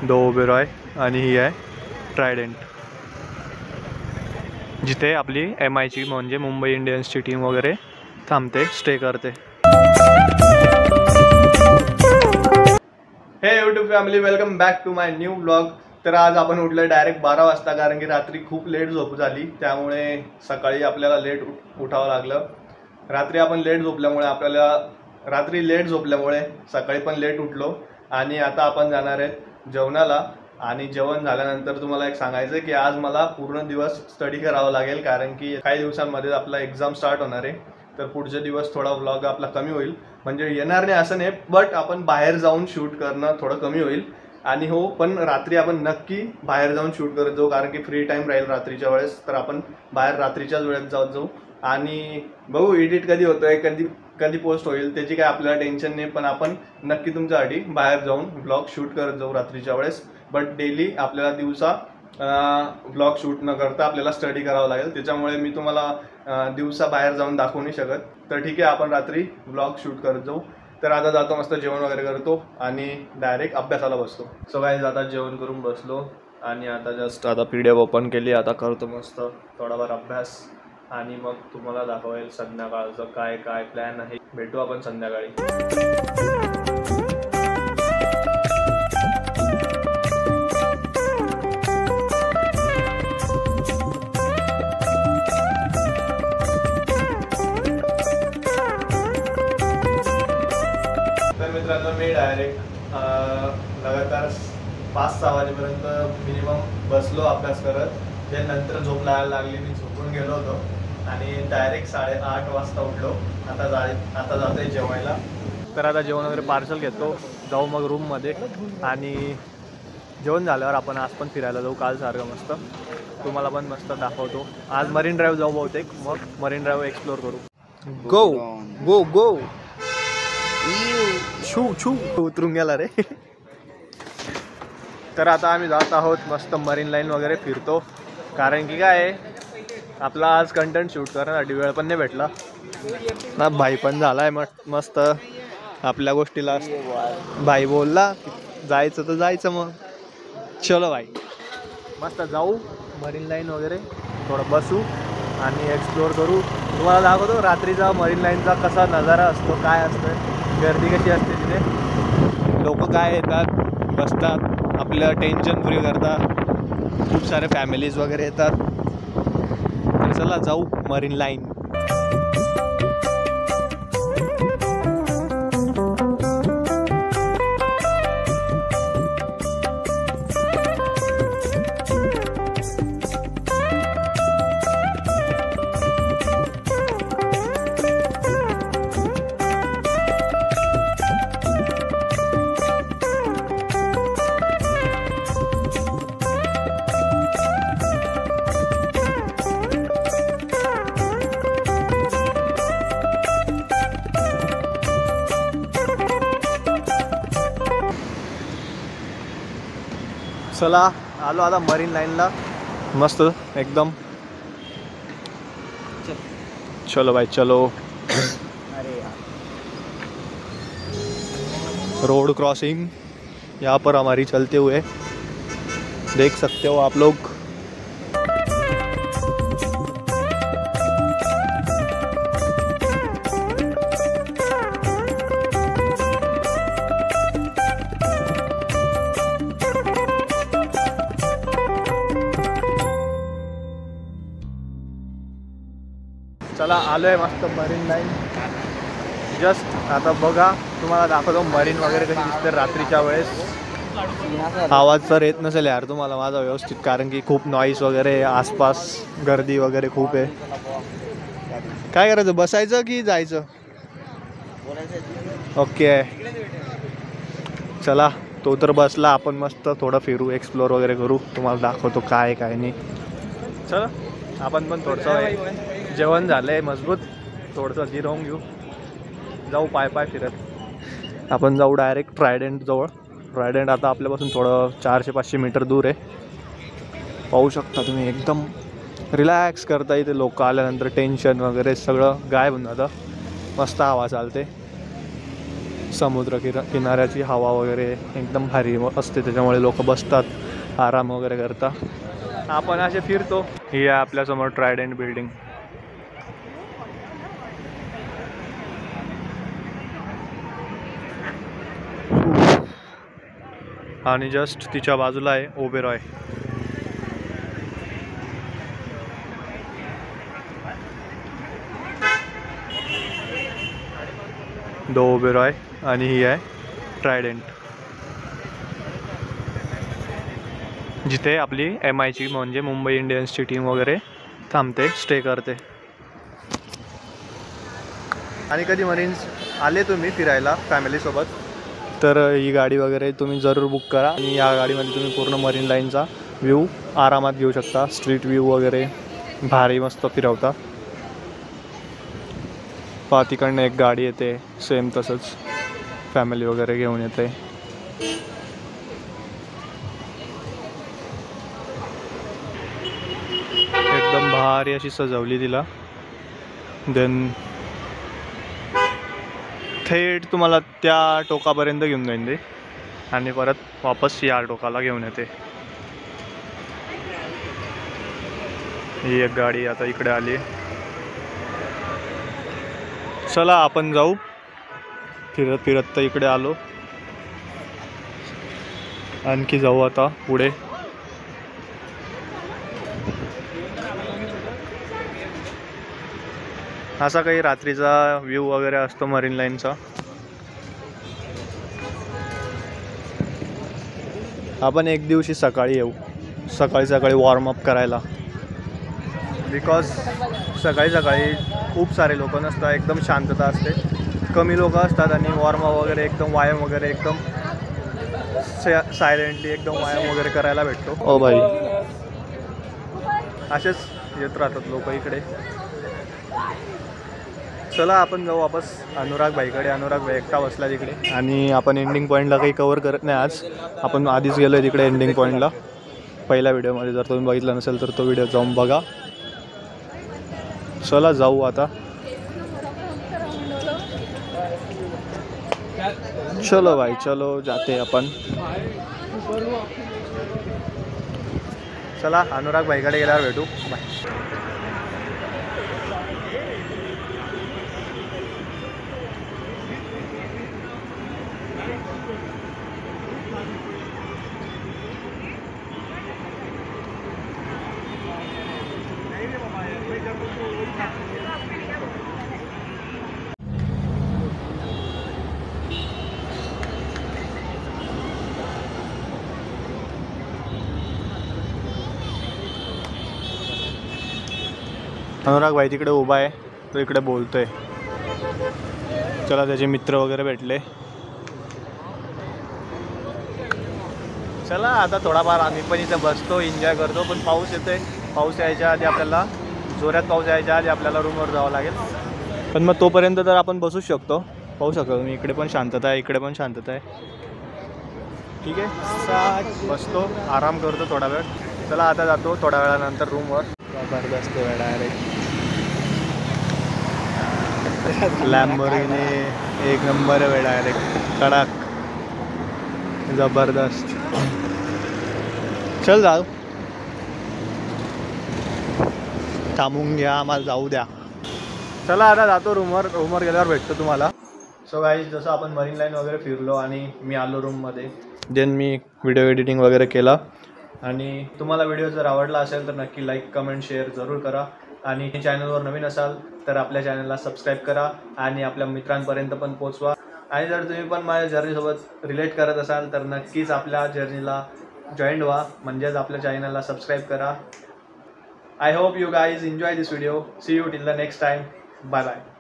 दो ओबेरॉय आणि ही आहे ट्रायडेंट, जिथे आपली MIची म्हणजे मुंबई इंडियन्सची टीम वगैरे थांबते, स्टे करते. Hey YouTube family, welcome back to my new blog. तर आज आपण उठलं डायरेक्ट 12 वाजता, कारण की रात्री खूप लेट झोप झाली, त्यामुळे सकाळी आपल्याला लेट उठावं लागलं. रात्री आपण लेट झोपल्यामुळे सकाळी पण लेट उठलो. आणि आता आपण जाणार आहेत जेवणाला. आणि जेवण झाल्यानंतर तुम्हाला एक सांगायचं की आज मला पूर्ण दिवस स्टडी करावं लागेल, कारण की काही दिवसांमध्ये आपला एक्झाम स्टार्ट होणार आहे. तर पुढचे दिवस थोडा व्लॉग आपला कमी होईल, म्हणजे येणार नाही असं नाही, बट आपण बाहेर जाऊन शूट करणं थोडं कमी होईल. आणि हो, पण रात्री आपण नक्की बाहेर जाऊन शूट करत जाऊ, कारण की फ्री टाईम राहील रात्रीच्या वेळेस. तर आपण बाहेर रात्रीच्याच वेळेत जाऊ आणि बघू एडिट कधी होतोय, कधी पोस्ट होईल त्याची काय आपल्याला टेन्शन नाही. पण आपण नक्की तुमच्यासाठी बाहेर जाऊन ब्लॉग शूट करत जाऊ रात्रीच्या वेळेस. बट डेली आपल्याला दिवसा ब्लॉग शूट न करता आपल्याला स्टडी करावं लागेल, त्याच्यामुळे मी तुम्हाला दिवसा बाहेर जाऊन दाखवू नाही शकत. तर ठीक आहे, आपण रात्री ब्लॉग शूट करत जाऊ. तर आता जातो, मस्त जेवण वगैरे करतो आणि डायरेक्ट अभ्यासाला बसतो. सो गाईज, आता जेवण करून बसलो आणि आता जस्ट PDF ओपन केली. आता करतो मस्त थोडाफार अभ्यास आणि मग तुम्हाला दाखवेल संध्याकाळचं काय काय प्लॅन आहे. भेटू आपण संध्याकाळी. तर मित्रांनो, मी डायरेक्ट लगातार 5-6 वाजेपर्यंत मिनिमम बसलो अभ्यास करत. त्यानंतर झोप लागायला लागली, मी झोपून गेलो होतो आणि डायरेक्ट 8:30 वाजता उठलो. आता जातोय जेवायला. तर आता जेवण वगैरे पार्सल घेतो, जाऊ मग रूममध्ये. आणि जेवण झाल्यावर आपण आज पण फिरायला जाऊ, काल सारखं मस्त. तुम्हाला पण मस्त दाखवतो. आज मरीन ड्राईव्ह जाऊ बहुतेक, मग मरीन ड्राईव्ह एक्सप्लोर करू. गो गो गो छू उतरून गेला रे. तर आता आम्ही जात आहोत, मस्त मरीन लाईन वगैरे फिरतो, कारण की काय आपला आज कंटेंट शूट करण्यासाठी वेळ पण नाही भेटला ना. भाई पण झालाय मस्त आपल्या गोष्टीला. भाई बोलला जायचं तर जायचं, मग चलो भाई, मस्त जाऊ मरीन लाईन वगैरे, थोडं बसू आणि एक्सप्लोर करू. तुम्हाला दाखवतो रात्रीचा मरीन लाईनचा कसा नजारा असतो, काय असतं, गर्दी कशी असते तिथे, लोक काय येतात, बसतात, आपलं टेन्शन फ्री करतात, खूप सारे फॅमिलीज वगैरे येतात. तर चला जाऊ मरीन लाईन. चला आलो आता मरीन लाईनला, मस्त एकदम. चलो भाई चलो. रोड क्रॉसिंग यहाँ पर हमारी चलते हुए देख सकते हो आप लोग. चला आलोय मस्त मरीन लाईन जस्ट. आता बघा, तुम्हाला दाखवतो मरीन वगैरे कशी दिसते रात्रीच्या वेळेस. आवाज तर येत नसेल यार तुम्हाला माझा व्यवस्थित, कारण की खूप नॉईस वगैरे, आसपास गर्दी वगैरे खूप आहे. काय करायचं, बसायचं की जायचं? ओके चला, तो तर बसला, आपण मस्त थोडं फिरू, एक्सप्लोर वगैरे करू, तुम्हाला दाखवतो काय काय नाही. चला आपण पण थोडंसं जेवण झालंय मजबूत, थोडंसं जिरवून घेऊ, जाऊ पाय फिरत. आपण जाऊ डायरेक्ट ट्रायडेंट जवळ. ट्रायडेंट आता आपल्यापासून थोडं 400-500 मीटर दूर आहे. पाहू शकता तुम्ही, एकदम रिलॅक्स करता इथे. लोक आल्यानंतर टेन्शन वगैरे सगळं गायब होऊन जातं, मस्त हवा चालते. समुद्र किनाऱ्याची हवा वगैरे एकदम भारी असते, त्याच्यामुळे लोक बसतात, आराम वगैरे करतात. आपण असे फिरतो. ही आहे आपल्यासमोर ट्रायडेंट बिल्डिंग. आणि जस्ट तिच्या बाजूला आहे ओबेरॉय. दो ओबेरॉय आणि ही आहे ट्रायडेंट, जिथे आपली MIची म्हणजे मुंबई इंडियन्सची टीम वगैरे थांबते, स्टे करते. आणि कधी मरीन्स आले तुम्ही फिरायला फॅमिलीसोबत, तर ही गाडी वगैरे तुम्ही जरूर बुक करा. आणि या गाडीमध्ये तुम्ही पूर्ण मरीन लाईनचा व्ह्यू आरामात घेऊ शकता. स्ट्रीट व्ह्यू वगैरे भारी मस्त फिरवता. पहा तिकडनं एक गाडी येते, सेम तसंच फॅमिली वगैरे घेऊन येते. एकदम भारी अशी सजवली तिला. देन थेट तुम्हाला त्या टोकापर्यंत घेऊन जाईन ते, आणि परत वापस या टोकाला घेऊन येते. ही एक गाडी आता इकडे आली. चला आपण जाऊ. फिरत फिरत तर इकडे आलो, आणखी जाऊ आता पुढे. असा काही रात्रीचा व्ह्यू वगैरे असतो मरीन लाईनचा. आपण एक दिवशी सकाळी येऊ, सकाळी वॉर्मअप करायला. बिकॉज सकाळी खूप सारे लोक नसतात, एकदम शांतता असते, कमी लोक असतात, आणि वॉर्मअप वगैरे एकदम व्यायाम वगैरे एकदम सायलेंटली एकदम व्यायाम वगैरे करायला भेटतो. ओ भाई, असेच येत राहतात लोक इकडे. चला आपण जाऊ वापस अनुराग भाईकडे. अनुराग भाई एकटा बसला तिकडे. आणि आपण एंडिंग पॉईंटला काही कवर करत नाही आज, आपण आधीच गेलो आहे तिकडे एंडिंग पॉईंटला पहिल्या व्हिडिओमध्ये. जर तुम्ही बघितला नसेल तर तो व्हिडिओ जाऊन बघा. चला जाऊ आता. चलो भाई चलो, जाते आपण. चला अनुराग भाईकडे गेल्यावर भेटू. बाय. अनुराग भाई तिकडे उभा आहे, तो इकडे बोलतोय. चला त्याचे मित्र वगैरे भेटले. चला आता थोडाफार आम्ही पण इथे बसतो, एन्जॉय करतो. पण पाऊस येतोय, पाऊस यायच्या आधी आपल्याला, जोरात पाऊस यायच्या आधी आपल्याला रूमवर जावं लागेल. पण मग तोपर्यंत तर आपण बसूच शकतो. पाहू शकतो तुम्ही, इकडे पण शांतता आहे, इकडे पण शांतता आहे. ठीक आहे, बसतो, आराम करतो थोडा वेळ. चला आता जातो थोड्या वेळानंतर रूमवर. जबरदस्त वेळ डायरेक्ट. लॅम्बोर्गिनी एक नंबर वेळ डायरेक्ट, कडक, जबरदस्त. चल जाऊ, थांबून घ्या, आम्हाला जाऊ द्या. चला आता जातो रूमवर गेल्यावर भेटतो तुम्हाला. सो गाईज, जसं आपण मरीन लाईन वगैरे फिरलो आणि मी आलो रूममध्ये, देन मी व्हिडिओ एडिटिंग वगैरे केला. आणि तुम्हाला व्हिडिओ जर आवडला असेल तर नक्की लाईक, कमेंट, शेअर जरूर करा. आणि चॅनलवर नवीन असाल तर आपल्या चॅनलला सबस्क्राईब करा आणि आपल्या मित्रांपर्यंत पण पोचवा. आणि जर तुम्ही पण माझ्या जर्नीसोबत रिलेट करत असाल तर नक्कीच आपल्या जर्नीला जॉईंट व्हा, म्हणजेच आपल्या चॅनलला सबस्क्राईब करा. I hope you guys enjoy this video. See you till the next time. Bye bye.